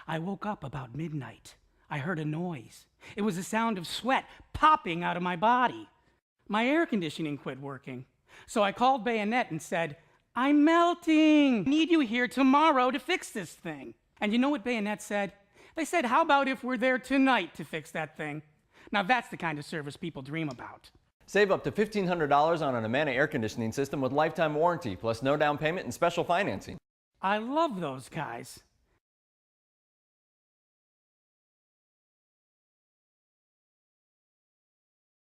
I woke up about midnight. I heard a noise. It was the sound of sweat popping out of my body. My air conditioning quit working. So I called Bayonet and said, "I'm melting. I need you here tomorrow to fix this thing." And you know what Bayonet said? They said, "How about if we're there tonight to fix that thing?" Now that's the kind of service people dream about. Save up to $1,500 on an Amana air conditioning system with lifetime warranty, plus no down payment and special financing. I love those guys.